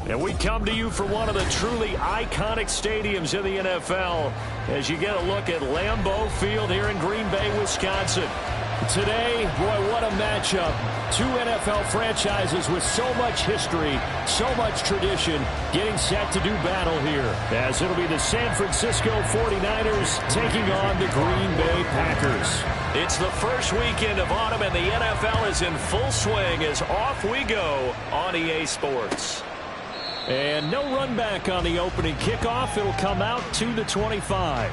And we come to you from one of the truly iconic stadiums in the NFL as you get a look at Lambeau Field here in Green Bay, Wisconsin. Today, boy, what a matchup. Two NFL franchises with so much history, so much tradition, getting set to do battle here. As it'll be the San Francisco 49ers taking on the Green Bay Packers. It's the first weekend of autumn, and the NFL is in full swing as off we go on EA Sports. And no run back on the opening kickoff. It'll come out to the 25.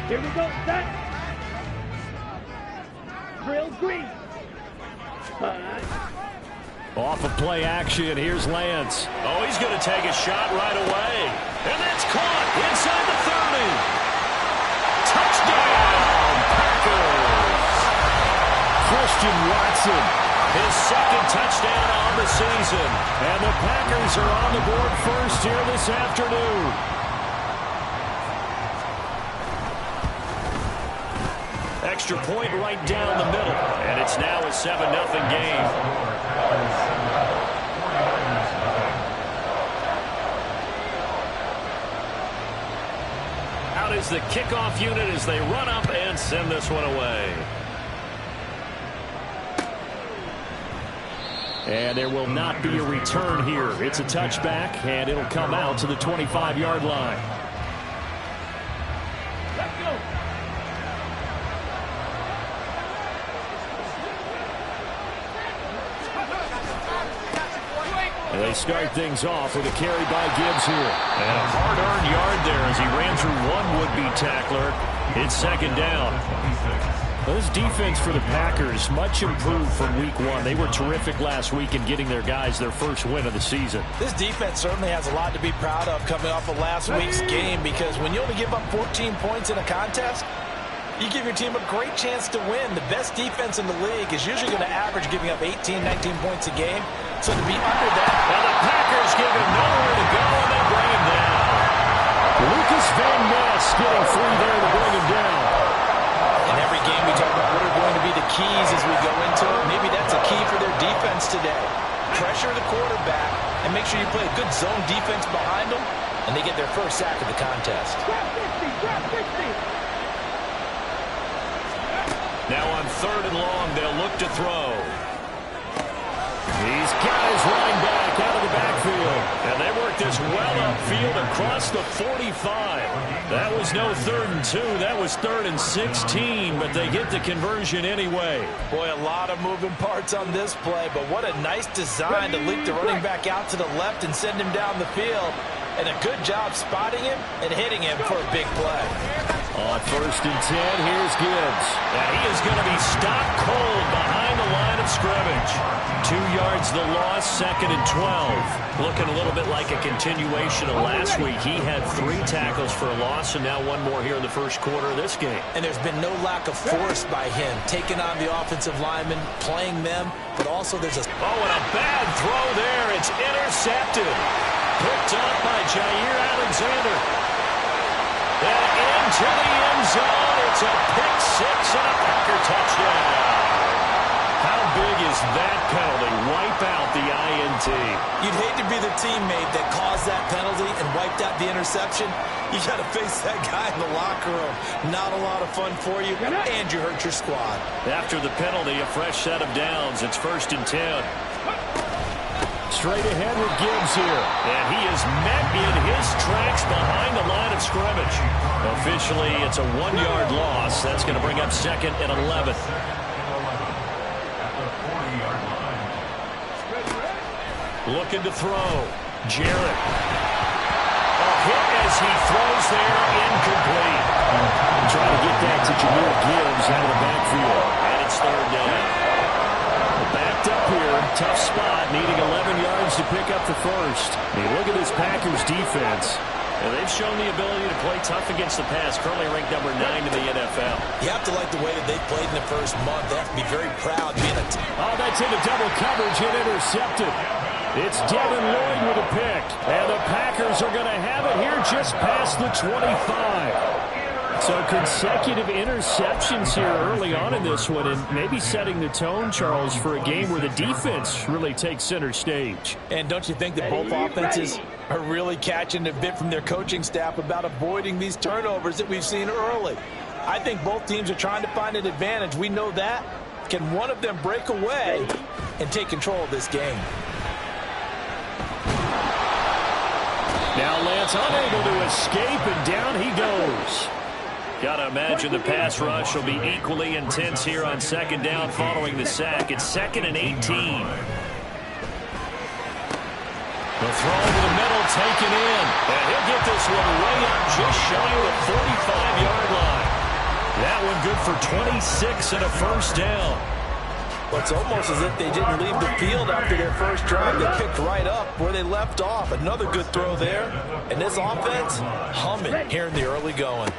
Here we go, set. Drill green. Off of play action, here's Lance. Oh, he's going to take a shot right away. And that's caught inside the 30. Touchdown, Packers. Christian Watson, his second touchdown on the season. And the Packers are on the board first here this afternoon. Extra point right down the middle. And it's now a 7-0 game. Out is the kickoff unit as they run up and send this one away. And there will not be a return here. It's a touchback, and it'll come out to the 25-yard line. Let's go. And they start things off with a carry by Gibbs here. And a hard-earned yard there as he ran through one would-be tackler. It's second down. Well, this defense for the Packers, much improved from week one. They were terrific last week in getting their guys their first win of the season. This defense certainly has a lot to be proud of coming off of last week's game, because when you only give up 14 points in a contest, you give your team a great chance to win. The best defense in the league is usually going to average giving up 18, 19 points a game. So to be under that. Now the Packers give him nowhere to go, and they bring him down. Lucas Van Ness getting free there to bring him down. In every game we talk about what are going to be the keys as we go into it. Maybe that's a key for their defense today. Pressure the quarterback and make sure you play a good zone defense behind them, and they get their first sack of the contest. Drop 50. Now on 3rd and long, they'll look to throw. He's got his running back out of the backfield. And they work this well upfield across the 45. That was no 3rd and 2. That was 3rd and 16, but they get the conversion anyway. Boy, a lot of moving parts on this play, but what a nice design to leak the running back out to the left and send him down the field. And a good job spotting him and hitting him for a big play. On 1st and 10, here's Gibbs. And he is going to be stopped cold behind the line of scrimmage. 2 yards the loss, 2nd and 12. Looking a little bit like a continuation of last week. He had 3 tackles for a loss, and now 1 more here in the first quarter of this game. And there's been no lack of force by him, taking on the offensive linemen, playing them, but also there's a... Oh, and a bad throw there. It's intercepted. Picked up by Jair Alexander. And into the end zone. It's a pick 6 and a Packer touchdown. How big is that penalty? Wipe out the INT. You'd hate to be the teammate that caused that penalty and wiped out the interception. You got to face that guy in the locker room. Not a lot of fun for you, and you hurt your squad. After the penalty, a fresh set of downs. It's 1st and 10. Straight ahead with Gibbs here. And he is met in his tracks behind the line of scrimmage. Officially, it's a 1-yard loss. That's going to bring up 2nd and 11. Looking to throw. Jarrett. A hit as he throws there, incomplete. Trying to get that to Jameer Gibbs out of the backfield. And it's 3rd down. Backed up here, tough spot, needing 11 yards to pick up the first. I mean, look at this Packers defense. And they've shown the ability to play tough against the pass, currently ranked number 9 in the NFL. You have to like the way that they played in the first month. They have to be very proud being a team. Oh, that's into double coverage and intercepted. It's Devin Lloyd with a pick. And the Packers are going to have it here just past the 25. So consecutive interceptions here early on in this one, and maybe setting the tone, Charles, for a game where the defense really takes center stage. And don't you think that both offenses are really catching a bit from their coaching staff about avoiding these turnovers that we've seen early? I think both teams are trying to find an advantage. We know that. Can one of them break away and take control of this game? Now Lance unable to escape, and down he goes. Got to imagine the pass rush will be equally intense here on second down following the sack. It's 2nd and 18. The throw over the middle taken in. And he'll get this one way up just shy of the 45-yard line. That one good for 26 and a first down. Well, it's almost as if they didn't leave the field after their first drive. They picked right up where they left off. Another good throw there. And this offense humming here in the early going.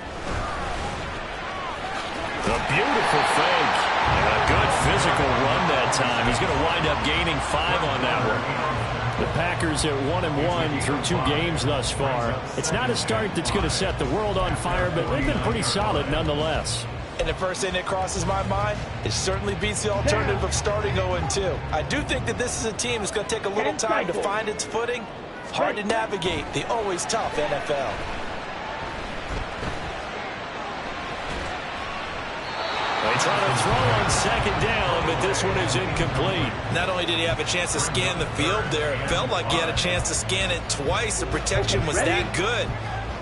A beautiful fake. And a good physical run that time. He's going to wind up gaining 5 on that one. The Packers at 1-1 through 2 games thus far. It's not a start that's going to set the world on fire, but they've been pretty solid nonetheless. And the first thing that crosses my mind, it certainly beats the alternative of starting 0-2. I do think that this is a team that's going to take a little time to find its footing. Hard to navigate the always tough NFL. They try to throw on second down, but this one is incomplete. Not only did he have a chance to scan the field there, it felt like he had a chance to scan it twice. The protection was that good.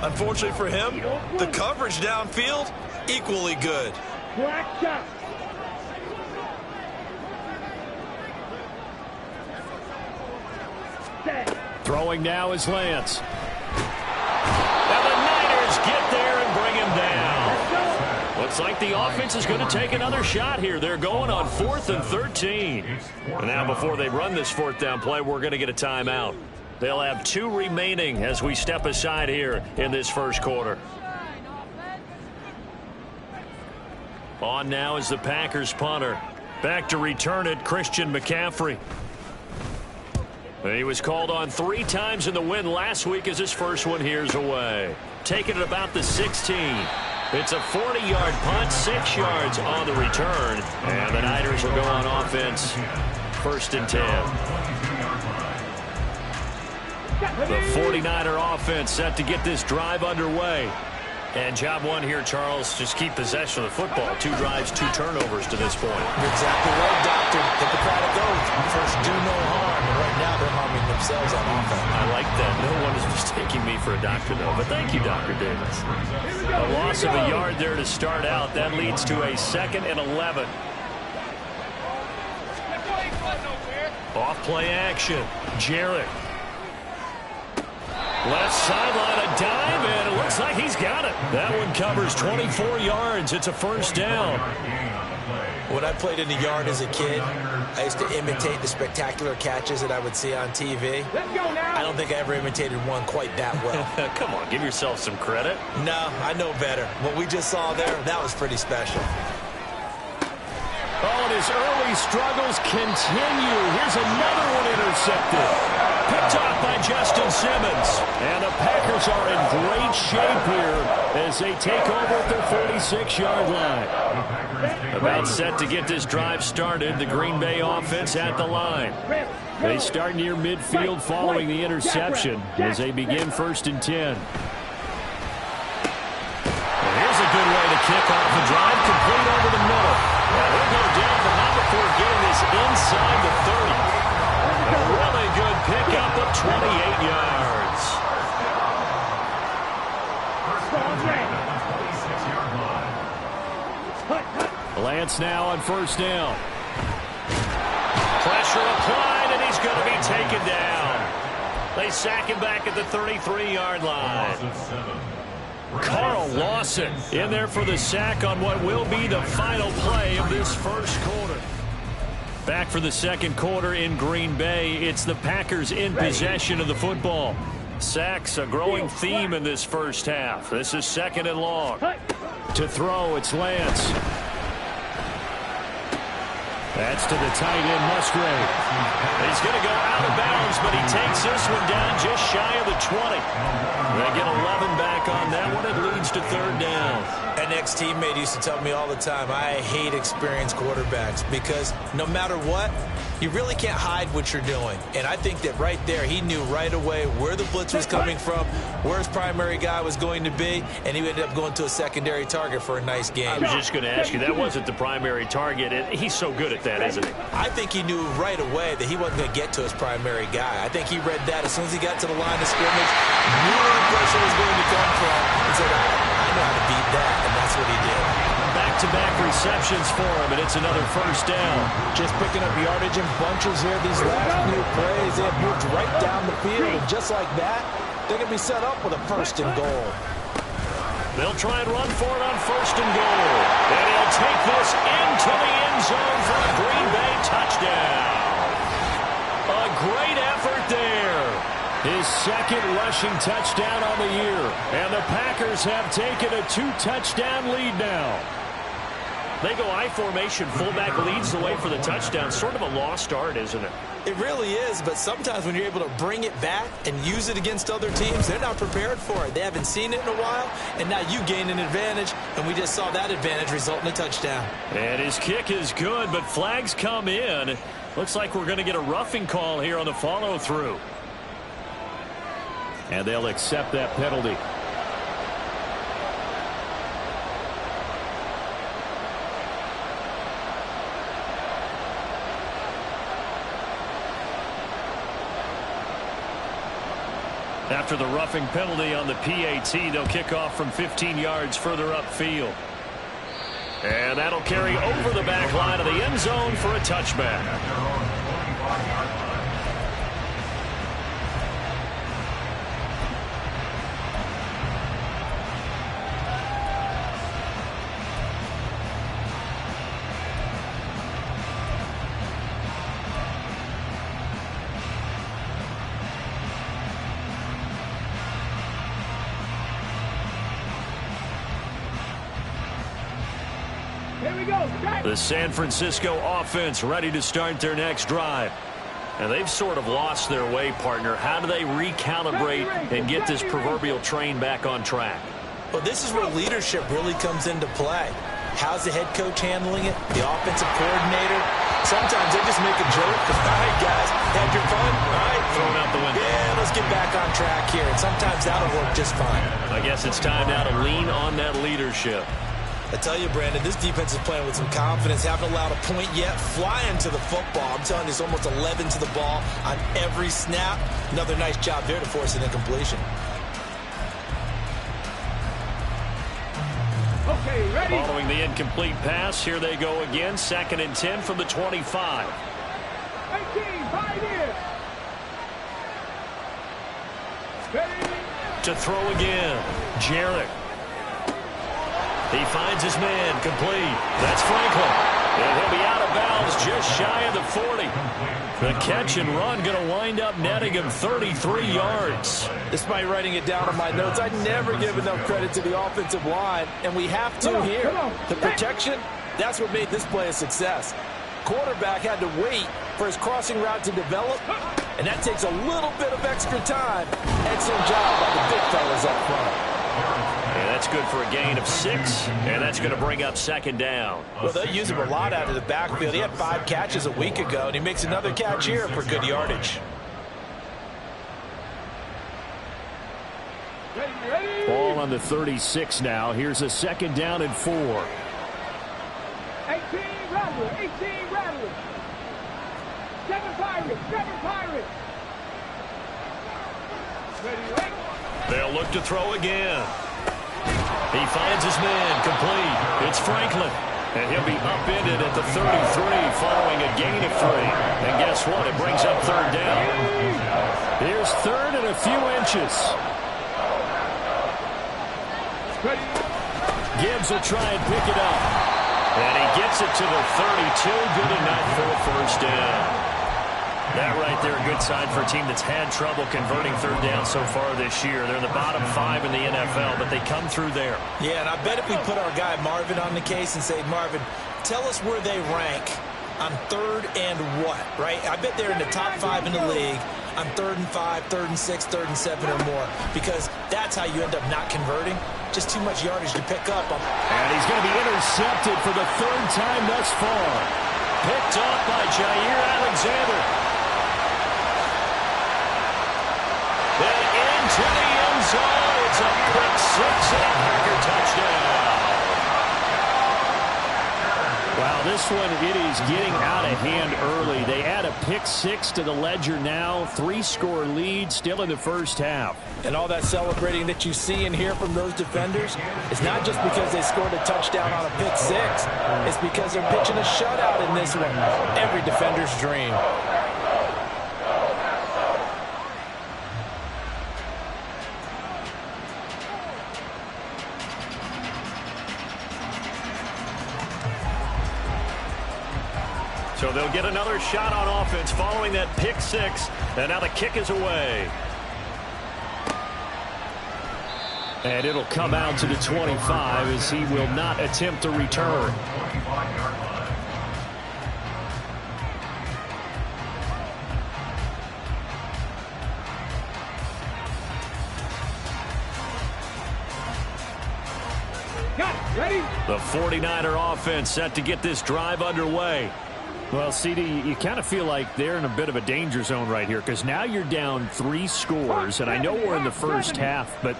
Unfortunately for him, the coverage downfield, equally good. Black shot. Throwing now is Lance. And the Niners get there and bring him down. Looks like the offense is going to take another shot here. They're going on 4th and 13. And now before they run this 4th down play, we're going to get a timeout. They'll have 2 remaining as we step aside here in this first quarter. On now is the Packers punter. Back to return it, Christian McCaffrey. He was called on 3 times in the win last week as his first one here's away. Taking it about the 16. It's a 40-yard punt, 6 yards on the return. And the Niners will go on offense. 1st and 10. The 49er offense set to get this drive underway. And job one here, Charles, just keep possession of the football. 2 drives, 2 turnovers to this point. You're exactly right, Doctor. Hippocratic oath. First, do no harm. And right now, they're harming themselves on offense. I like that. No one is mistaking me for a doctor, though. But thank you, Dr. Davis. A loss of a yard there to start out. That leads to a 2nd and 11. Off play action. Jarrett. Left sideline, a dive, and it looks like he's got it. That one covers 24 yards. It's a first down. When I played in the yard as a kid, I used to imitate the spectacular catches that I would see on TV. I don't think I ever imitated one quite that well. Come on, give yourself some credit. No, I know better. What we just saw there, that was pretty special. Oh, and his early struggles continue. Here's another one intercepted. Picked off by Justin Simmons. And the Packers are in great shape here as they take over at their 46-yard line. About set to get this drive started. The Green Bay offense at the line. They start near midfield following the interception as they begin 1st and 10. And here's a good way to kick off the drive, complete over the middle. Now they'll go down, but not before getting this inside the 30. A really good pickup of 28 yards. Lance now on 1st down. Pressure applied, and he's going to be taken down. They sack him back at the 33-yard line. Carl Lawson in there for the sack on what will be the final play of this first quarter. Back for the second quarter in Green Bay. It's the Packers in possession of the football. Sacks, a growing theme in this first half. This is 2nd and long. To throw, it's Lance. That's to the tight end, Musgrave. He's going to go out of bounds, but he takes this one down just shy of the 20. They get 11 back on that one. It leads to 3rd down. An ex-teammate used to tell me all the time, I hate experienced quarterbacks because no matter what, you really can't hide what you're doing. And I think that right there, he knew right away where the blitz was coming from, where his primary guy was going to be, and he ended up going to a secondary target for a nice game. I was just going to ask you, that wasn't the primary target. He's so good at that, isn't he? I think he knew right away that he wasn't going to get to his primary guy. I think he read that as soon as he got to the line of scrimmage, knew where the pressure was going to come from, and said, I know how to beat that, and that's what he did. Back-to-back receptions for him, and it's another 1st down. Just picking up yardage in bunches here. These last few plays, they have moved right down the field, and just like that, they're going to be set up with a 1st and goal. They'll try and run for it on 1st and goal. And he'll take this into the end zone for a Green Bay touchdown. A great effort there. His 2nd rushing touchdown on the year. And the Packers have taken a 2-touchdown lead now. They go I formation. Fullback leads the way for the touchdown. Sort of a lost art, isn't it? It really is, but sometimes when you're able to bring it back and use it against other teams, they're not prepared for it. They haven't seen it in a while, and now you gain an advantage, and we just saw that advantage result in a touchdown. And his kick is good, but flags come in. Looks like we're going to get a roughing call here on the follow-through. And they'll accept that penalty. After the roughing penalty on the PAT, they'll kick off from 15 yards further upfield. And that'll carry over the back line of the end zone for a touchback. The San Francisco offense ready to start their next drive. And they've sort of lost their way, partner. How do they recalibrate and get this proverbial train back on track? Well, this is where leadership really comes into play. How's the head coach handling it? The offensive coordinator? Sometimes they just make a joke. All right, guys, had your fun? All right. Thrown out the window. Yeah, let's get back on track here. And sometimes that'll work just fine. I guess it's time now to lean on that leadership. I tell you, Brandon, this defense is playing with some confidence. Haven't allowed a point yet. Flying to the football. I'm telling you, it's almost 11 to the ball on every snap. Another nice job there to force an incompletion. Okay, ready? Following the incomplete pass, here they go again. 2nd and 10 from the 25. 18, 5 years. Ready? To throw again. Jarrett. He finds his man, complete. That's Franklin. And he'll be out of bounds just shy of the 40. The catch and run going to wind up netting him 33 yards. Despite writing it down on my notes, I never give enough credit to the offensive line, and we have to here. The protection, that's what made this play a success. Quarterback had to wait for his crossing route to develop, and that takes a little bit of extra time. Excellent job by the big fellas up front. And that's good for a gain of 6, and that's going to bring up 2nd down. Well, they'll use him a lot out of the backfield. He had 5 catches a week ago, and he makes another catch here for good yardage. Ready? Ball on the 36 now. Here's a 2nd down and 4. 18, Rattler. 18, Rattler. 7 Pirates. 7 Pirates. Ready? They'll look to throw again. He finds his man, complete. It's Franklin. And he'll be upended at the 33 following a gain of 3. And guess what? It brings up 3rd down. Here's 3rd and a few inches. Gibbs will try and pick it up. And he gets it to the 32. Good enough for a 1st down. That right there, a good sign for a team that's had trouble converting third down so far this year. They're in the bottom 5 in the NFL, but they come through there. Yeah, and I bet if we put our guy Marvin on the case and say, Marvin, tell us where they rank on third and what, right? I bet they're in the top 5 in the league on 3rd and 5, 3rd and 6, 3rd and 7 or more, because that's how you end up not converting. Just too much yardage to pick up. And he's going to be intercepted for the 3rd time thus far. Picked up by Jair Alexander. Then into the end zone. It's a pick 6 and a Packer touchdown. Wow, this one, it is getting out of hand early. They add a pick 6 to the ledger now. 3-score lead still in the first half. And all that celebrating that you see and hear from those defenders is not just because they scored a touchdown on a pick 6. It's because they're pitching a shutout in this one. Every defender's dream. So they'll get another shot on offense following that pick 6. And now the kick is away. And it'll come out to the 25 as he will not attempt to return. Got it. Ready? The 49er offense set to get this drive underway. Well, CD, you kind of feel like they're in a bit of a danger zone right here because now you're down 3 scores, and I know we're in the first half, but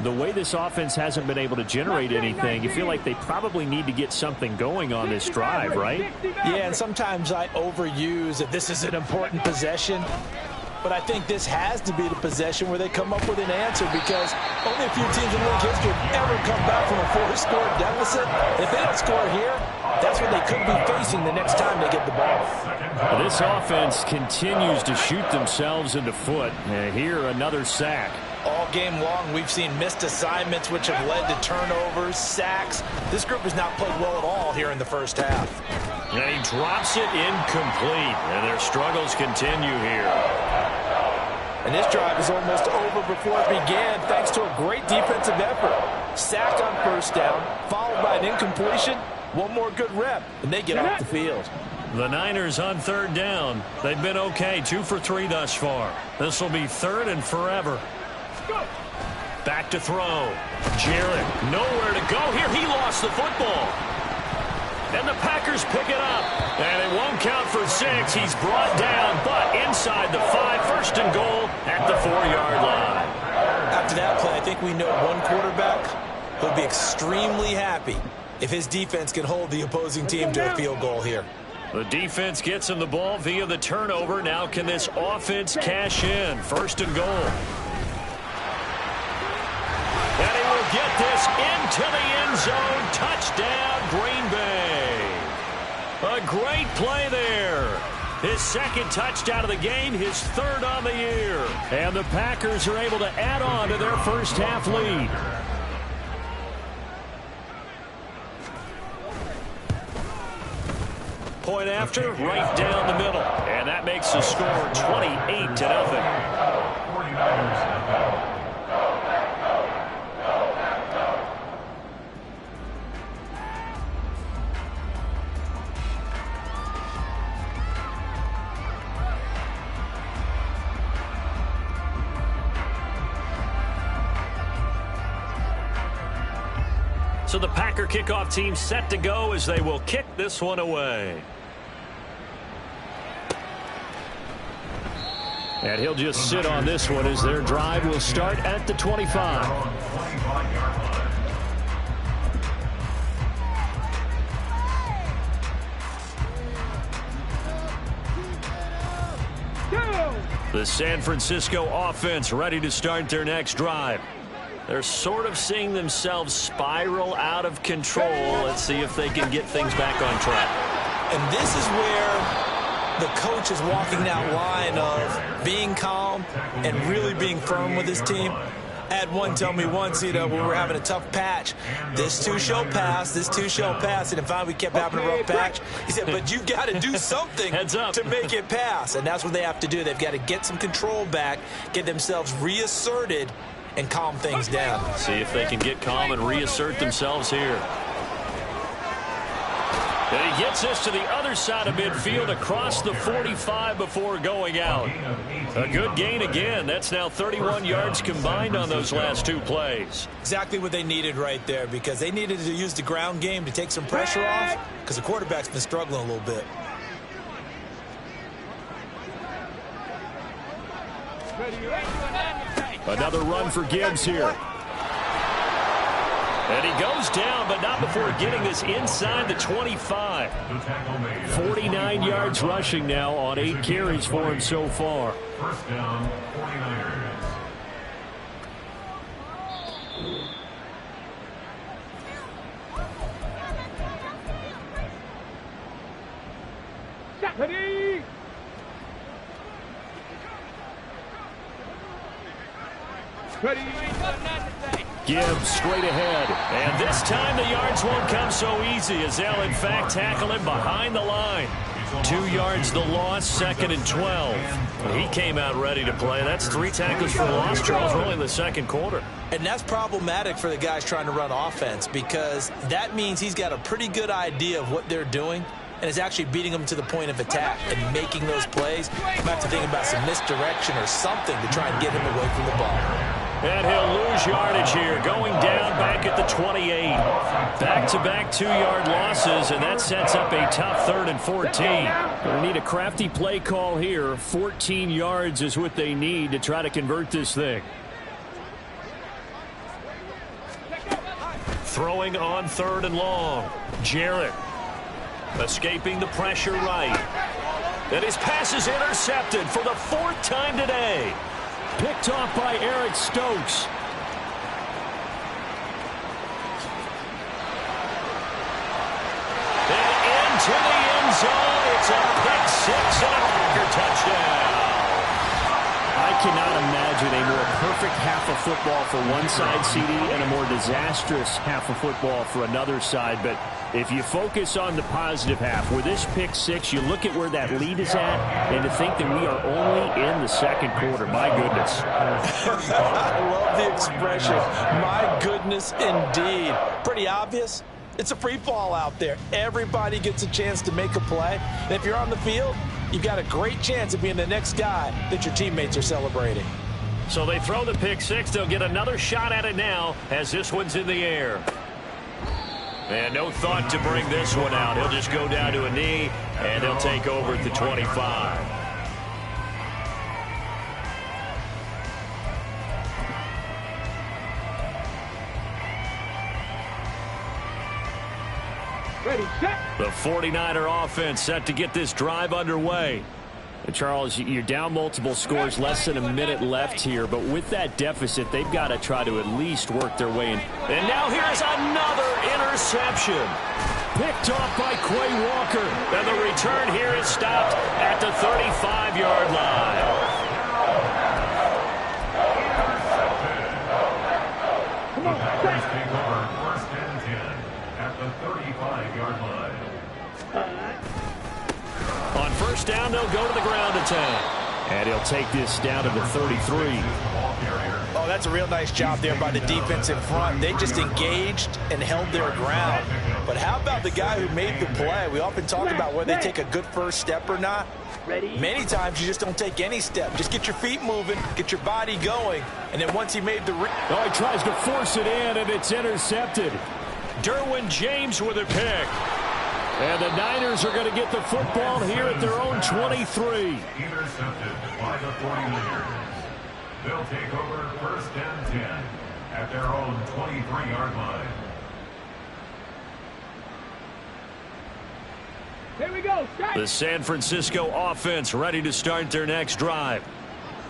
the way this offense hasn't been able to generate anything, you feel like they probably need to get something going on this drive, right? Yeah, and sometimes I overuse that this is an important possession. But I think this has to be the possession where they come up with an answer because only a few teams in league history have ever come back from a 4-score deficit. If they don't score here, that's what they could be facing the next time they get the ball. Well, this offense continues to shoot themselves in the foot. And here, another sack. All game long, we've seen missed assignments which have led to turnovers, sacks. This group has not played well at all here in the first half. And he drops it incomplete. And their struggles continue here. And this drive is almost over before it began thanks to a great defensive effort. Sack on first down, followed by an incompletion. One more good rep, and they get off the field. The Niners on third down. They've been okay, 2 for 3 thus far. This will be 3rd and forever. Back to throw. Jarrett, nowhere to go here. He lost the football. And the Packers pick it up. And it won't count for 6. He's brought down, but inside the 5. 1st and goal at the 4-yard line. After that play, I think we know one quarterback will be extremely happy if his defense can hold the opposing team to a field goal here. The defense gets him the ball via the turnover. Now can this offense cash in? 1st and goal. And he will get this into the end zone. Touchdown, Green Bay. A great play there. His 2nd touchdown of the game, his 3rd on the year. And the Packers are able to add on to their first half lead. Point after, right down the middle. And that makes the score 28-0. So the Packer kickoff team set to go as they will kick this one away. And he'll just sit on this one as their drive will start at the 25. The San Francisco offense ready to start their next drive. They're sort of seeing themselves spiral out of control. Let's see if they can get things back on track. And this is where the coach is walking that line of being calm and really being firm with his team. Had one tell me once, you know, when we were having a tough patch, this too shall pass, this too shall pass. And finally we kept having a rough patch. He said, but you got to do something to make it pass. And that's what they have to do. They've got to get some control back, get themselves reasserted, and calm things down. See if they can get calm and reassert themselves here. And he gets this to the other side of midfield across the 45 before going out. A good gain again. That's now 31 yards combined on those last two plays. Exactly what they needed right there, because they needed to use the ground game to take some pressure off, because the quarterback's been struggling a little bit. Another run for Gibbs here. And he goes down, but not before getting this inside the 25. 49 yards rushing now on 8 carries for him so far. First down, 49ers. Ready? Ready? Gibbs straight ahead. And this time the yards won't come so easy as they'll, in fact, tackle him behind the line. 2 yards the loss, 2nd and 12. He came out ready to play. That's 3 tackles for loss, Charles, really in the second quarter. And that's problematic for the guys trying to run offense, because that means he's got a pretty good idea of what they're doing and is actually beating them to the point of attack and making those plays. You might have to think about some misdirection or something to try and get him away from the ball. And he'll lose yardage here, going down back at the 28. Back-to-back 2-yard losses, and that sets up a tough 3rd and 14. They need a crafty play call here. 14 yards is what they need to try to convert this thing. Throwing on 3rd and long. Jarrett escaping the pressure right. And his pass is intercepted for the 4th time today. Picked off by Eric Stokes. And into the end zone. It's a pick 6 and a Packer touchdown. I cannot imagine a more perfect half of football for one side, CD, and a more disastrous half of football for another side. But if you focus on the positive half, with this pick 6, you look at where that lead is at, and to think that we are only in the second quarter. My goodness. I love the expression. My goodness, indeed. Pretty obvious. It's a free fall out there. Everybody gets a chance to make a play. And if you're on the field, you've got a great chance of being the next guy that your teammates are celebrating. So they throw the pick 6. They'll get another shot at it now as this one's in the air. And no thought to bring this one out. He'll just go down to a knee, and he'll take over at the 25. Ready, set. The 49er offense set to get this drive underway. And Charles, you're down multiple scores, less than a minute left here, but with that deficit, they've got to try to at least work their way in. And now here's another interception. Picked off by Quay Walker. And the return here is stopped at the 35-yard line. The Packers take over 1st and 10 at the 35-yard line. On 1st down, they'll go to the ground attack. And he'll take this down to the 33. Oh, that's a real nice job there by the defense in front. They just engaged and held their ground. But how about the guy who made the play? We often talk about whether they take a good first step or not. Many times you just don't take any step. Just get your feet moving, get your body going, and then once he made the... Oh, he tries to force it in, and it's intercepted. Derwin James with a pick. And the Niners are going to get the football here at their own 23. Intercepted by the 49ers. They'll take over 1st and 10 at their own 23-yard line. Here we go. Strike. The San Francisco offense ready to start their next drive.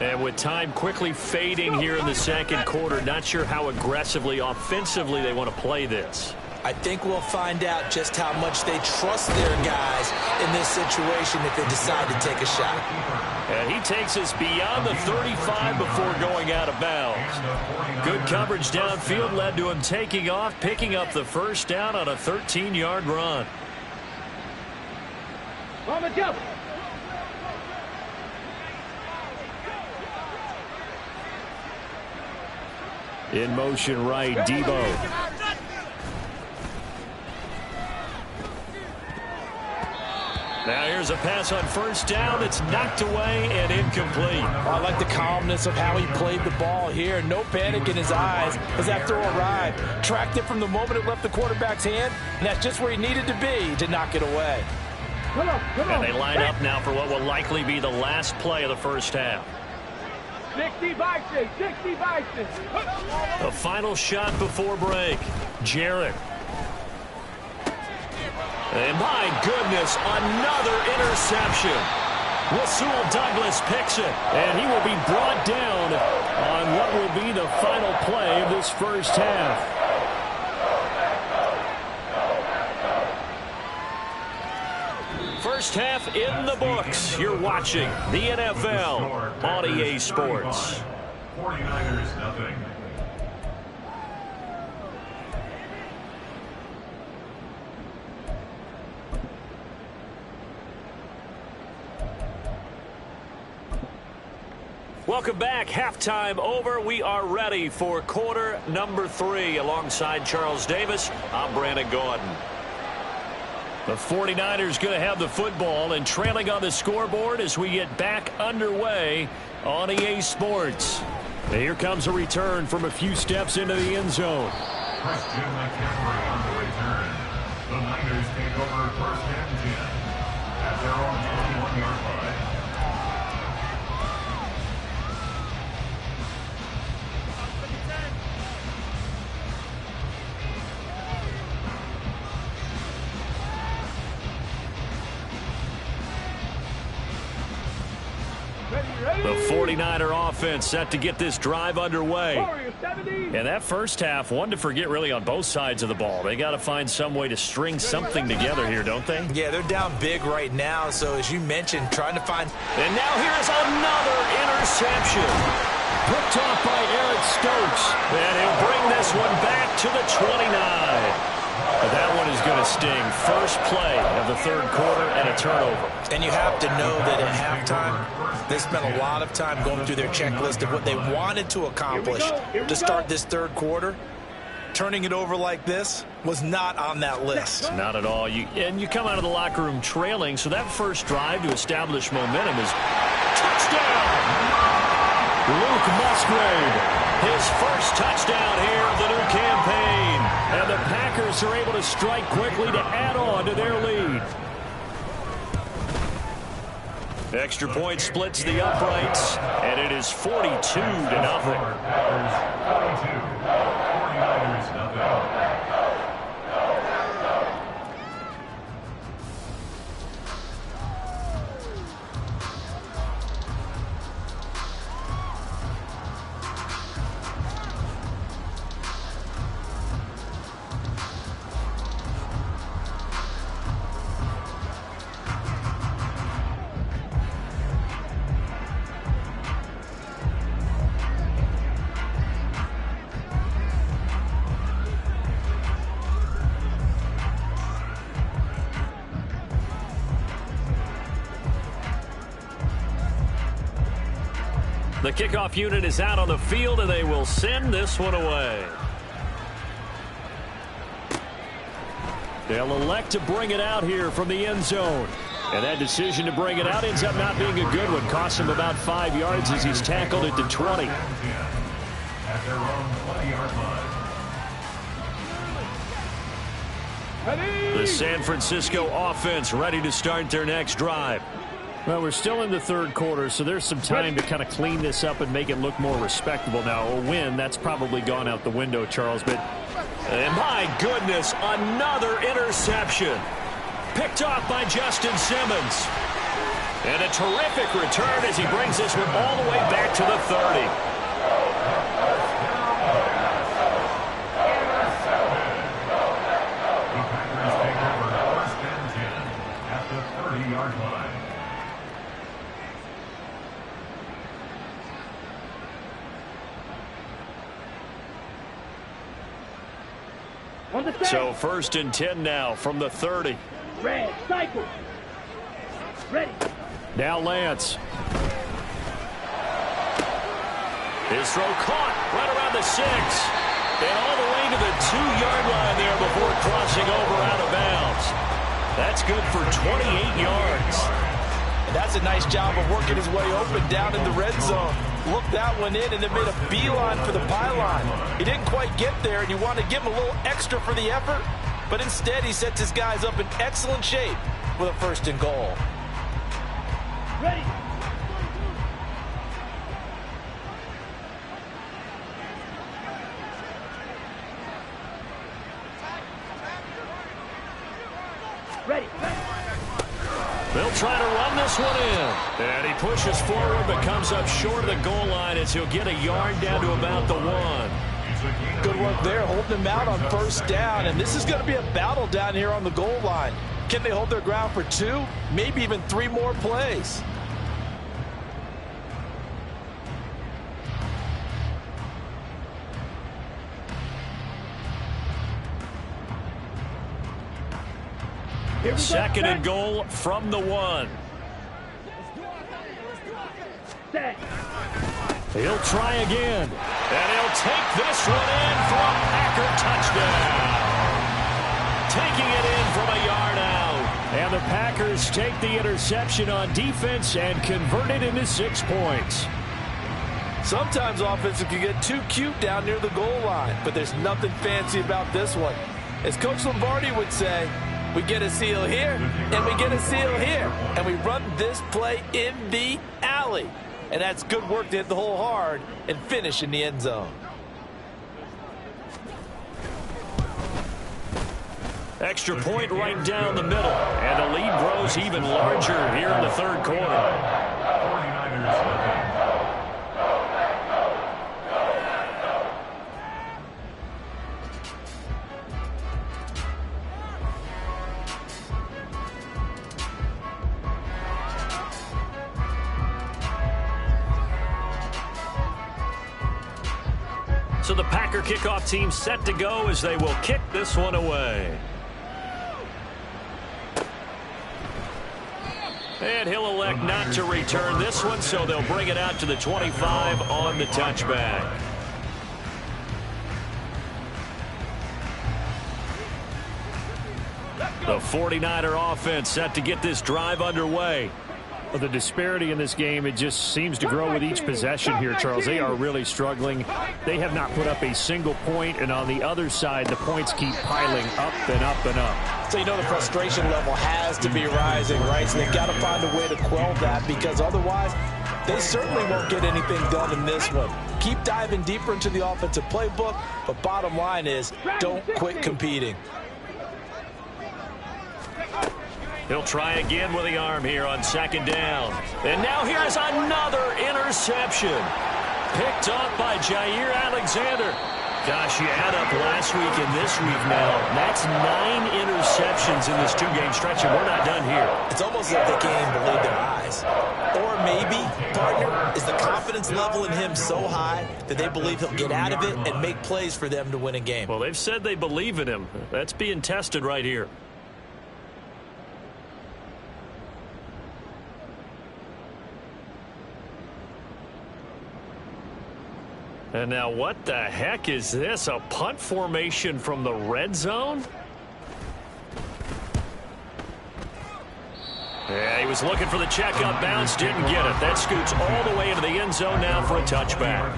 And with time quickly fading here in the second quarter, not sure how aggressively, offensively they want to play this. I think we'll find out just how much they trust their guys in this situation if they decide to take a shot. And he takes us beyond the 35 before going out of bounds. Good coverage downfield led to him taking off, picking up the first down on a 13-yard run. On the jump. In motion right, Debo. Now here's a pass on first down that's knocked away and incomplete. I like the calmness of how he played the ball here. No panic in his eyes as that throw arrived. Tracked it from the moment it left the quarterback's hand, and that's just where he needed to be to knock it away. Come on. And they line up now for what will likely be the last play of the first half. 60 Bison. The final shot before break. Jarrett. And my goodness, another interception. Rasul Douglas picks it, and he will be brought down on what will be the final play of this first half. First half in the books. You're watching the NFL on EA Sports. 49ers nothing. Welcome back. Halftime over. We are ready for quarter number 3. Alongside Charles Davis, I'm Brandon Gordon. The 49ers going to have the football and trailing on the scoreboard as we get back underway on EA Sports. And here comes a return from a few steps into the end zone. Christian McCaffrey on the return. The Niners take over first and 10 at their own 21-yard line. The 49er offense set to get this drive underway. And that first half, one to forget really on both sides of the ball. They got to find some way to string something together here, don't they? Yeah, they're down big right now, so as you mentioned, trying to find... And now here's another interception. Picked off by Eric Stokes. And he'll bring this one back to the 29. But that one is going to sting. First play of the third quarter and a turnover. And you have to know that at halftime, they spent a lot of time going through their checklist of what they wanted to accomplish to start this third quarter. Turning it over like this was not on that list. Not at all. And you come out of the locker room trailing, so that first drive to establish momentum is touchdown! Luke Musgrave, his first touchdown here of the new campaign. And the Packers are able to strike quickly to add on to their lead. Extra point splits the uprights, and it is 42-0. Packers 42, 49ers nothing. The kickoff unit is out on the field, and they will send this one away. They'll elect to bring it out here from the end zone. And that decision to bring it out ends up not being a good one. Cost him about 5 yards as he's tackled it to 20. At their own 20-yard line. The San Francisco offense ready to start their next drive. Well, we're still in the third quarter, so there's some time to kind of clean this up and make it look more respectable. Now, a win, that's probably gone out the window, Charles. But and my goodness, another interception. Picked off by Justin Simmons. And a terrific return as he brings this one all the way back to the 30. On the So 1st and 10 now from the 30. Red, cycle. Ready. Now Lance. His throw caught right around the 6. And all the way to the 2-yard line there before crossing over out of bounds. That's good for 28 yards. And that's a nice job of working his way open down in the red zone. Looked that one in and then made a beeline for the pylon. He didn't quite get there, and you want to give him a little extra for the effort. But instead, he sets his guys up in excellent shape with a 1st and goal. Ready. Ready. They'll try to run this one in. And he pushes forward but comes up short of the goal line as he'll get a yard down to about the 1. Good work there, holding him out on 1st down. And this is going to be a battle down here on the goal line. Can they hold their ground for 2, maybe even 3 more plays? Second and goal from the 1. Set. He'll try again. And he'll take this one in for a Packer touchdown. Taking it in from a yard out. And the Packers take the interception on defense and convert it into 6 points. Sometimes offenses can get too cute down near the goal line, but there's nothing fancy about this one. As Coach Lombardi would say, we get a seal here, and we get a seal here. And we run this play in the alley. And that's good work to hit the hole hard and finish in the end zone. Extra point right down the middle. And the lead grows even larger here in the 3rd quarter. 49ers looking. So the Packer kickoff team set to go as they will kick this one away. And he'll elect not to return this one, so they'll bring it out to the 25 on the touchback. The 49er offense set to get this drive underway. Well, the disparity in this game, it just seems to grow with each possession here, Charles. They are really struggling. They have not put up a single point, and on the other side, the points keep piling up and up and up. So you know the frustration level has to be rising, right? So they've got to find a way to quell that, because otherwise they certainly won't get anything done in this one. Keep diving deeper into the offensive playbook, but bottom line is don't quit competing. He'll try again with the arm here on 2nd down. And now here's another interception. Picked up by Jair Alexander. Gosh, you add up last week and this week now. That's 9 interceptions in this 2-game stretch, and we're not done here. It's almost like they can't even believe their eyes. Or maybe, partner, is the confidence level in him so high that they believe he'll get out of it and make plays for them to win a game. Well, they've said they believe in him. That's being tested right here. And now what the heck is this? A punt formation from the red zone? Yeah, he was looking for the check up bounce, didn't get it. That scoots all the way into the end zone now for a touchback.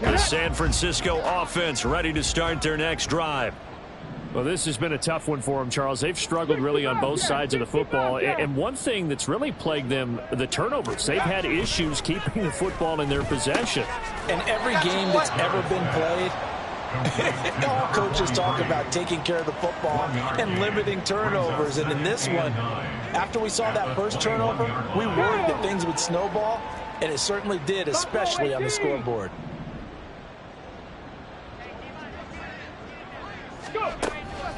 The San Francisco offense ready to start their next drive. Well, this has been a tough one for them, Charles. They've struggled really on both sides of the football. And one thing that's really plagued them, the turnovers. They've had issues keeping the football in their possession. And every game that's ever been played, all coaches talk about taking care of the football and limiting turnovers. And in this one, after we saw that first turnover, we worried that things would snowball, and it certainly did, especially on the scoreboard.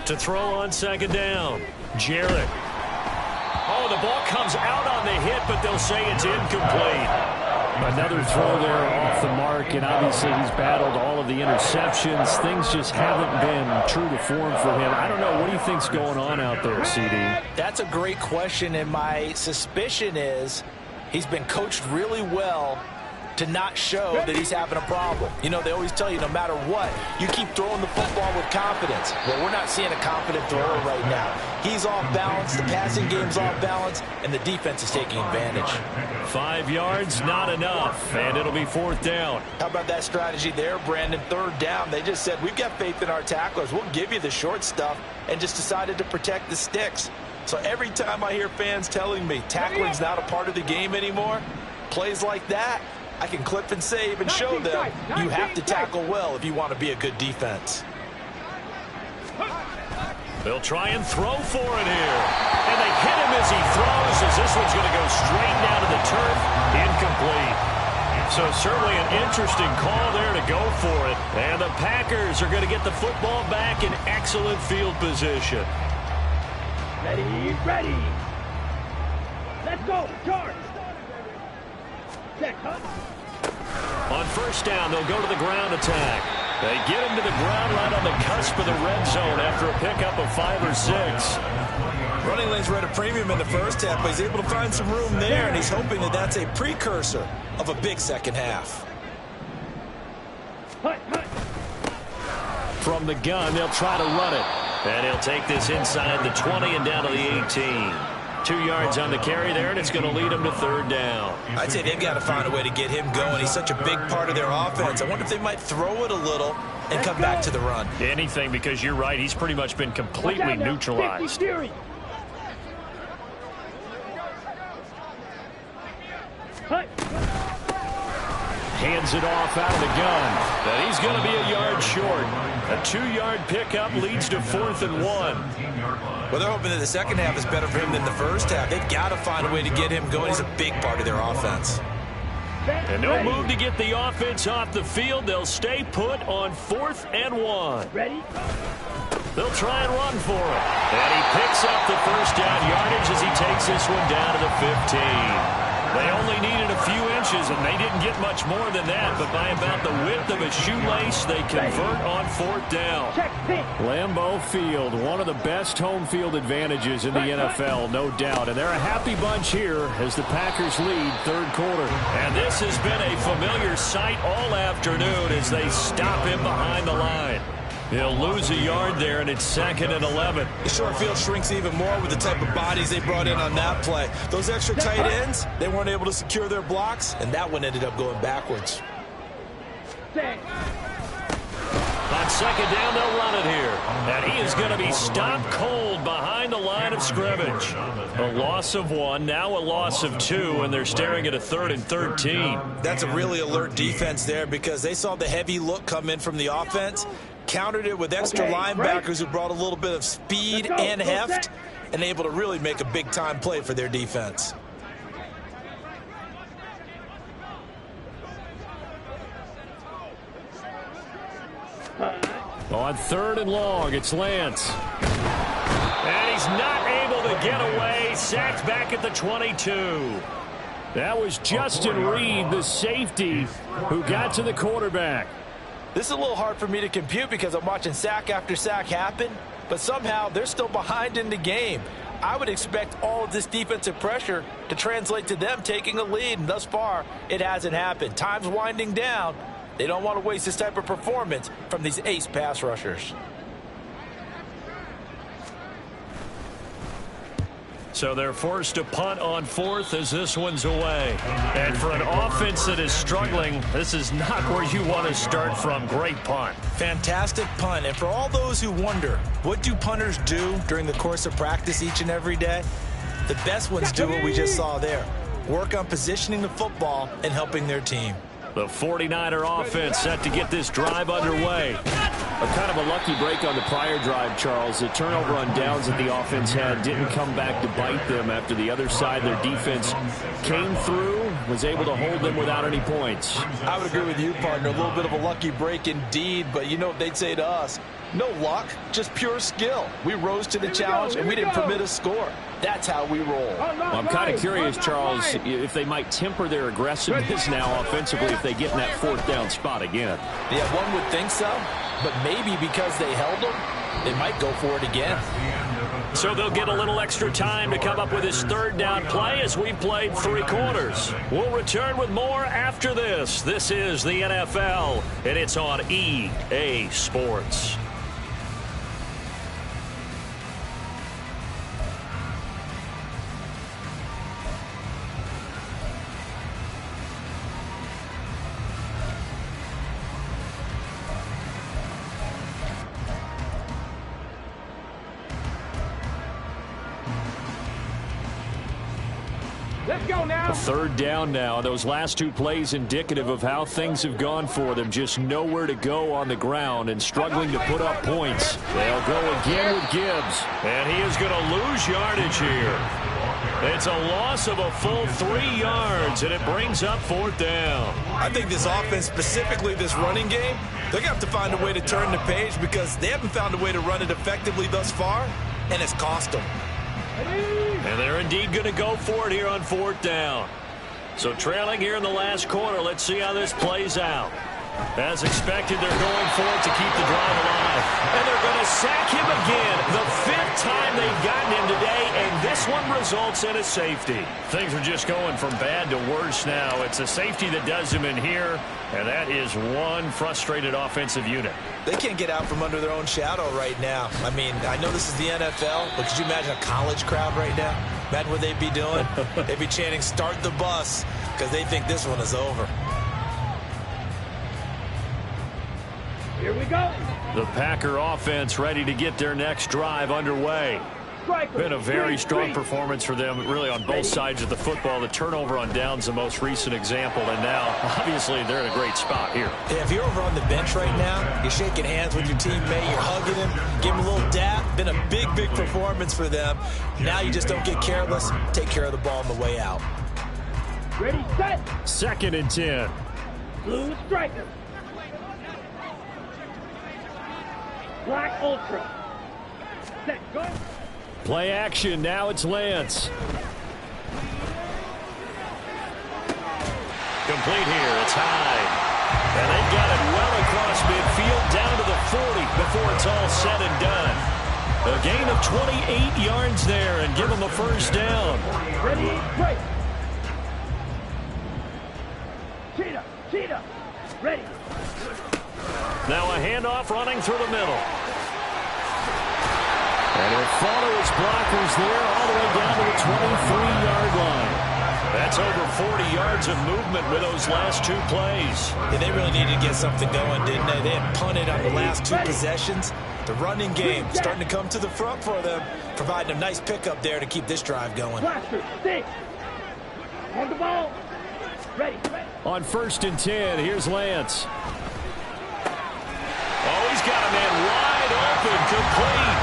To throw on 2nd down. Jarrett. Oh, the ball comes out on the hit, but they'll say it's incomplete. Another throw there off the mark, and obviously he's battled all of the interceptions. Things just haven't been true to form for him. I don't know. What do you think's going on out there, CD? That's a great question, and my suspicion is he's been coached really well to not show that he's having a problem. You know, they always tell you no matter what, you keep throwing the football with confidence. Well, we're not seeing a confident thrower right now. He's off balance, the passing game's off balance, and the defense is taking advantage. 5 yards, not enough, and it'll be 4th down. How about that strategy there, Brandon? 3rd down. They just said, we've got faith in our tacklers. We'll give you the short stuff, and just decided to protect the sticks. So every time I hear fans telling me tackling's not a part of the game anymore, plays like that, I can clip and save and show them you have to tackle well if you want to be a good defense. They'll try and throw for it here. And they hit him as he throws, as this one's going to go straight down to the turf. Incomplete. So certainly an interesting call there to go for it. And the Packers are going to get the football back in excellent field position. Ready, ready. Let's go, charge. Set, huh? On 1st down, they'll go to the ground attack. They get him to the ground right on the cusp of the red zone after a pickup of 5 or 6. Running lanes were at a premium in the first half, but he's able to find some room there, and he's hoping that that's a precursor of a big second half. From the gun, they'll try to run it. And he'll take this inside the 20 and down to the 18. 2 yards on the carry there, and it's going to lead him to 3rd down. I'd say they've got to find a way to get him going. He's such a big part of their offense. I wonder if they might throw it a little and come back to the run. Anything, because you're right. He's pretty much been completely neutralized. Hands it off out of the gun. But he's going to be a yard short. A 2-yard pickup leads to 4th and 1. Well, they're hoping that the second half is better for him than the first half. They've got to find a way to get him going. He's a big part of their offense. And no move to get the offense off the field. They'll stay put on 4th and 1. Ready? They'll try and run for it. And he picks up the 1st down yardage as he takes this one down to the 15. They only needed a few inches, and they didn't get much more than that. But by about the width of a shoelace, they convert on 4th down. Lambeau Field, one of the best home field advantages in the NFL, no doubt. And they're a happy bunch here as the Packers lead 3rd quarter. And this has been a familiar sight all afternoon as they stop him behind the line. He'll lose a yard there, and it's 2nd and 11. The short field shrinks even more with the type of bodies they brought in on that play. Those extra tight ends, they weren't able to secure their blocks, and that one ended up going backwards. On 2nd down, they'll run it here. And he is going to be stopped cold behind the line of scrimmage. A loss of 1, now a loss of 2, and they're staring at a 3rd and 13. That's a really alert defense there because they saw the heavy look come in from the offense, countered it with extra linebackers who brought a little bit of speed and heft, and able to really make a big-time play for their defense. On 3rd and long, it's Lance. And he's not able to get away. Sacked back at the 22. That was Justin Reed, the safety, who got to the quarterback. This is a little hard for me to compute because I'm watching sack after sack happen, but somehow they're still behind in the game. I would expect all of this defensive pressure to translate to them taking a lead, and thus far, it hasn't happened. Time's winding down. They don't want to waste this type of performance from these ace pass rushers. So they're forced to punt on 4th as this one's away. And for an offense that is struggling, this is not where you want to start from. Great punt. Fantastic punt. And for all those who wonder, what do punters do during the course of practice each and every day? The best ones do what we just saw there. Work on positioning the football and helping their team. The 49er offense set to get this drive underway. A kind of a lucky break on the prior drive, Charles. The turnover on downs that the offense had didn't come back to bite them after the other side. Their defense came through, was able to hold them without any points. I would agree with you, partner. A little bit of a lucky break indeed, but you know what they'd say to us? No luck, just pure skill. We rose to the challenge, and we didn't permit a score. That's how we roll. Well, I'm kind of curious, Charles, if they might temper their aggressiveness now offensively if they get in that fourth down spot again. Yeah, one would think so, but maybe because they held them, they might go for it again. So they'll get a little extra time to come up with his third down play as we've played 3 quarters. We'll return with more after this. This is the NFL, and it's on EA Sports. Let's go now. Third down now. Those last 2 plays indicative of how things have gone for them. Just nowhere to go on the ground and struggling to put up points. They'll go again with Gibbs. And he is going to lose yardage here. It's a loss of a full 3 yards, and it brings up 4th down. I think this offense, specifically this running game, they're going to have to find a way to turn the page because they haven't found a way to run it effectively thus far, and it's cost them. And they're indeed going to go for it here on 4th down. So trailing here in the last quarter, let's see how this plays out. As expected, they're going for it to keep the drive alive. And they're going to sack him again. The 5th time they've gotten him today, and this one results in a safety. Things are just going from bad to worse now. It's a safety that does him in here, and that is one frustrated offensive unit. They can't get out from under their own shadow right now. I mean, I know this is the NFL, but could you imagine a college crowd right now? Imagine what they'd be doing. They'd be chanting, "Start the bus," because they think this one is over. Here we go. The Packer offense ready to get their next drive underway. Been a very strong performance for them, really, on both sides of the football. The turnover on downs, the most recent example, and now, obviously, they're in a great spot here. Yeah, if you're over on the bench right now, you're shaking hands with your teammate, you're hugging him, give him a little dap. Been a big, big performance for them. Now you just don't get careless. Take care of the ball on the way out. Ready, set. 2nd and 10. Blue striker. Black ultra. Set, go. Play action. Now it's Lance. Complete here. It's Hyde. And they've got it well across midfield down to the 40 before it's all said and done. A gain of 28 yards there and give them a first down. Ready, break. Cheetah, cheetah. Ready. Now a handoff running through the middle. And he'll follow his blockers there all the way down to the 23-yard line. That's over 40 yards of movement with those last 2 plays. Yeah, they really needed to get something going, didn't they? They had punted on the last 2 possessions. The running game starting to come to the front for them, providing a nice pickup there to keep this drive going. Blaster, stick. On the ball. Ready. On 1st and 10, here's Lance. Oh, he's got a man wide open, complete.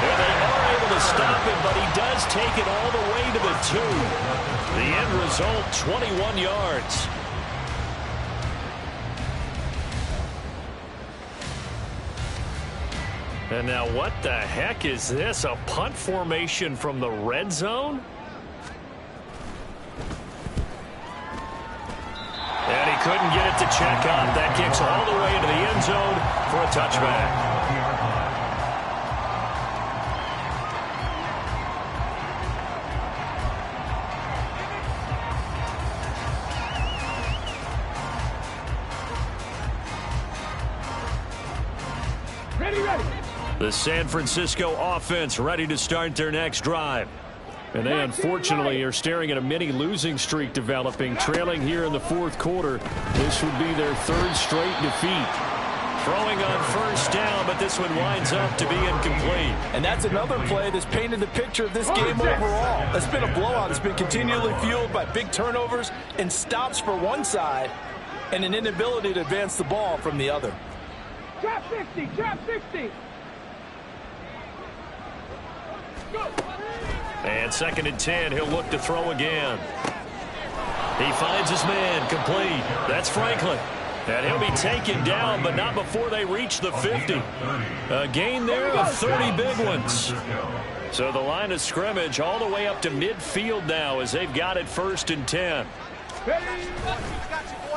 And they are able to stop him, but he does take it all the way to the 2. The end result, 21 yards. And now what the heck is this? A punt formation from the red zone? And he couldn't get it to check out. That kicks all the way into the end zone for a touchback. The San Francisco offense ready to start their next drive. And they unfortunately are staring at a mini losing streak developing, trailing here in the 4th quarter. This would be their 3rd straight defeat. Throwing on first down, but this one winds up to be incomplete. And that's another play that's painted the picture of this game overall. It's been a blowout. It's been continually fueled by big turnovers and stops for one side and an inability to advance the ball from the other. Trap 50, trap 50. And 2nd and 10, he'll look to throw again. He finds his man, complete. That's Franklin. And he'll be taken down, but not before they reach the 50. A gain there of 30 big ones. So the line of scrimmage all the way up to midfield now as they've got it 1st and 10.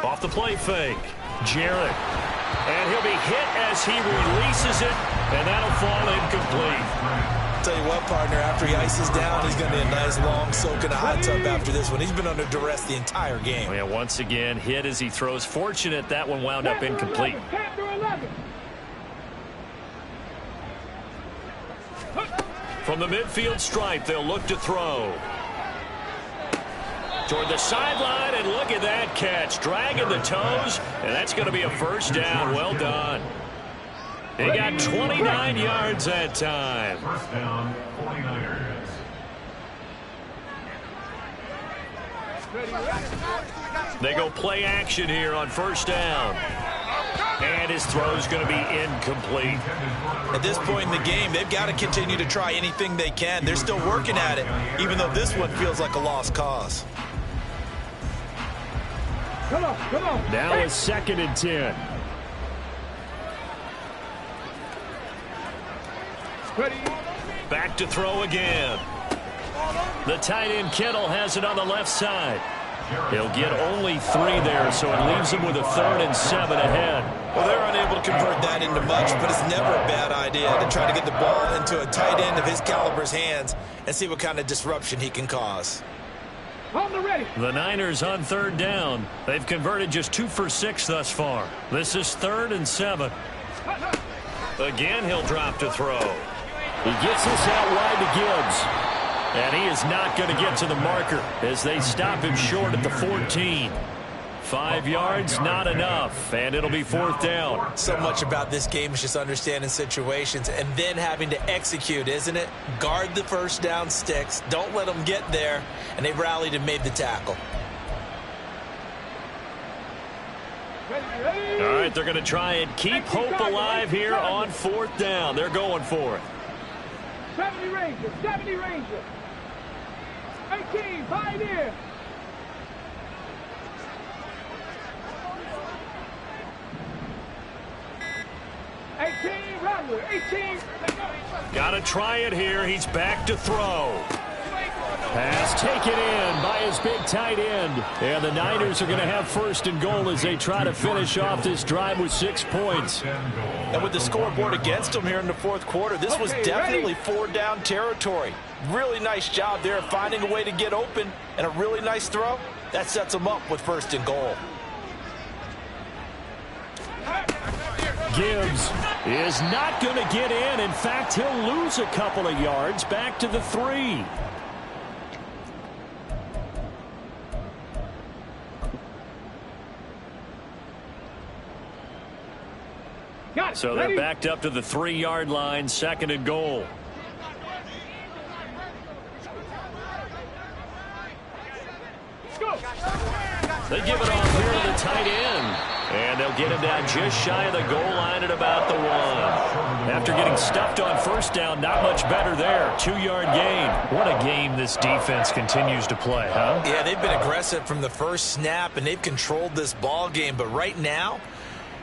Off the play fake. Jarrett. And he'll be hit as he releases it, and that'll fall incomplete. Tell you what, partner, after he ices down, he's going to be a nice long soak in a hot tub after this one. He's been under duress the entire game. Yeah, once again, hit as he throws. Fortunate that one wound up incomplete. From the midfield stripe, they'll look to throw. Toward the sideline, and look at that catch. Dragging the toes, and that's going to be a 1st down. Well done. He got 29 yards that time. 1st down, 49ers. They go play action here on 1st down. And his throw is going to be incomplete. At this point in the game, they've got to continue to try anything they can. They're still working at it, even though this one feels like a lost cause. Come on. Now it's 2nd and 10. Back to throw again. The tight end Kittle has it on the left side. He'll get only 3 there, so it leaves him with a 3rd and 7 ahead. Well, they're unable to convert that into much, but it's never a bad idea to try to get the ball into a tight end of his caliber's hands and see what kind of disruption he can cause. On the ready. The Niners on 3rd down. They've converted just 2 for 6 thus far. This is 3rd and 7. Again, he'll drop to throw. He gets this out wide to Gibbs. And he is not going to get to the marker as they stop him short at the 14. 5 yards, not enough, and it'll be 4th down. So much about this game is just understanding situations and then having to execute, isn't it? Guard the 1st down sticks. Don't let them get there, and they rallied and made the tackle. All right, they're going to try and keep hope alive here on 4th down. They're going for it. 70 Rangers, 70 Rangers. 18, Pioneer. Rattler, 18. Got to try it here. He's back to throw. Pass taken in by his big tight end. And the Niners are going to have 1st and goal as they try to finish off this drive with 6 points. And with the scoreboard against them here in the 4th quarter, this was definitely 4-down territory. Really nice job there of finding a way to get open, and a really nice throw. That sets them up with 1st and goal. Gibbs is not going to get in. In fact, he'll lose a couple of yards back to the 3. So they're backed up to the 3-yard line, 2nd and goal. They give it off here to the tight end. And they'll get him down just shy of the goal line at about the 1. After getting stuffed on 1st down, not much better there. 2-yard gain. What a game this defense continues to play, huh? Yeah, they've been aggressive from the first snap, and they've controlled this ball game. But right now,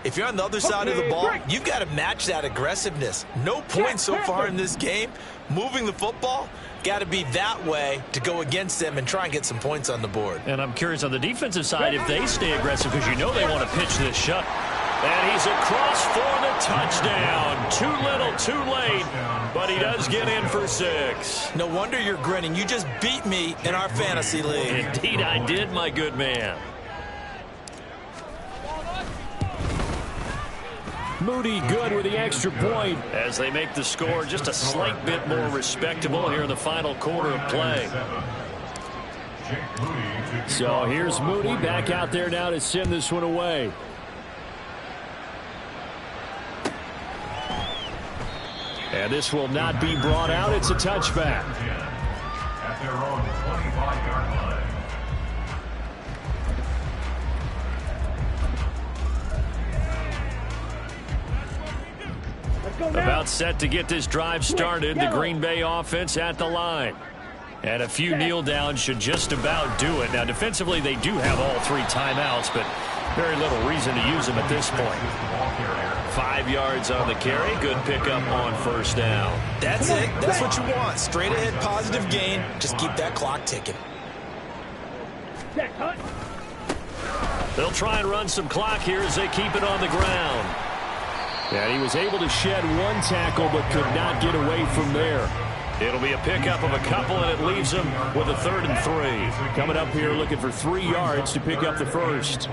if you're on the other side of the ball, you've got to match that aggressiveness. No points so far in this game. Moving the football, got to be that way to go against them and try and get some points on the board. And I'm curious on the defensive side if they stay aggressive, because you know they want to pitch this shut. And he's across for the touchdown. Too little, too late, but he does get in for 6. No wonder you're grinning. You just beat me in our fantasy league. Indeed I did, my good man. Moody good with the extra point. As they make the score just a slight bit more respectable here in the final quarter of play. So here's Moody back out there now to send this one away. And this will not be brought out. It's a touchback. At their own 25-yard line. about set to get this drive started. The Green Bay offense at the line. And a few kneel downs should just about do it. Now, defensively, they do have all 3 timeouts, but very little reason to use them at this point. 5 yards on the carry. Good pickup on first down. That's it. That's what you want. Straight ahead, positive gain. Just keep that clock ticking. They'll try and run some clock here as they keep it on the ground. And he was able to shed 1 tackle but could not get away from there. It'll be a pickup of a couple, and it leaves them with a 3rd and 3. Coming up here looking for 3 yards to pick up the first.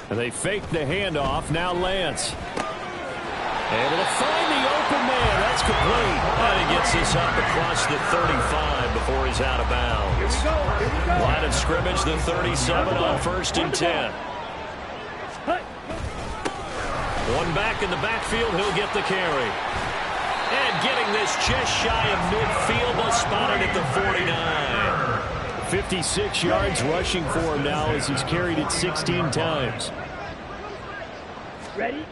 And they fake the handoff. Now Lance. Able to find the open man. That's complete. And he gets this up across the 35 before he's out of bounds. Line of scrimmage, the 37 on 1st and 10. One back in the backfield. He'll get the carry. And getting this just shy of midfield, but spotted at the 49. 56 yards rushing for him now as he's carried it 16 times. Ready?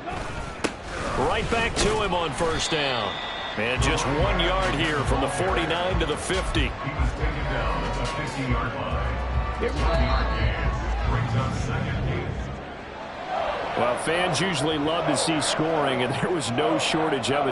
Right back to him on 1st down. And just 1 yard here from the 49 to the 50. He was taken down at the 50-yard line. Here we go. 1-yard gain brings up 2nd and 8. Well, fans usually love to see scoring, and there was no shortage of it.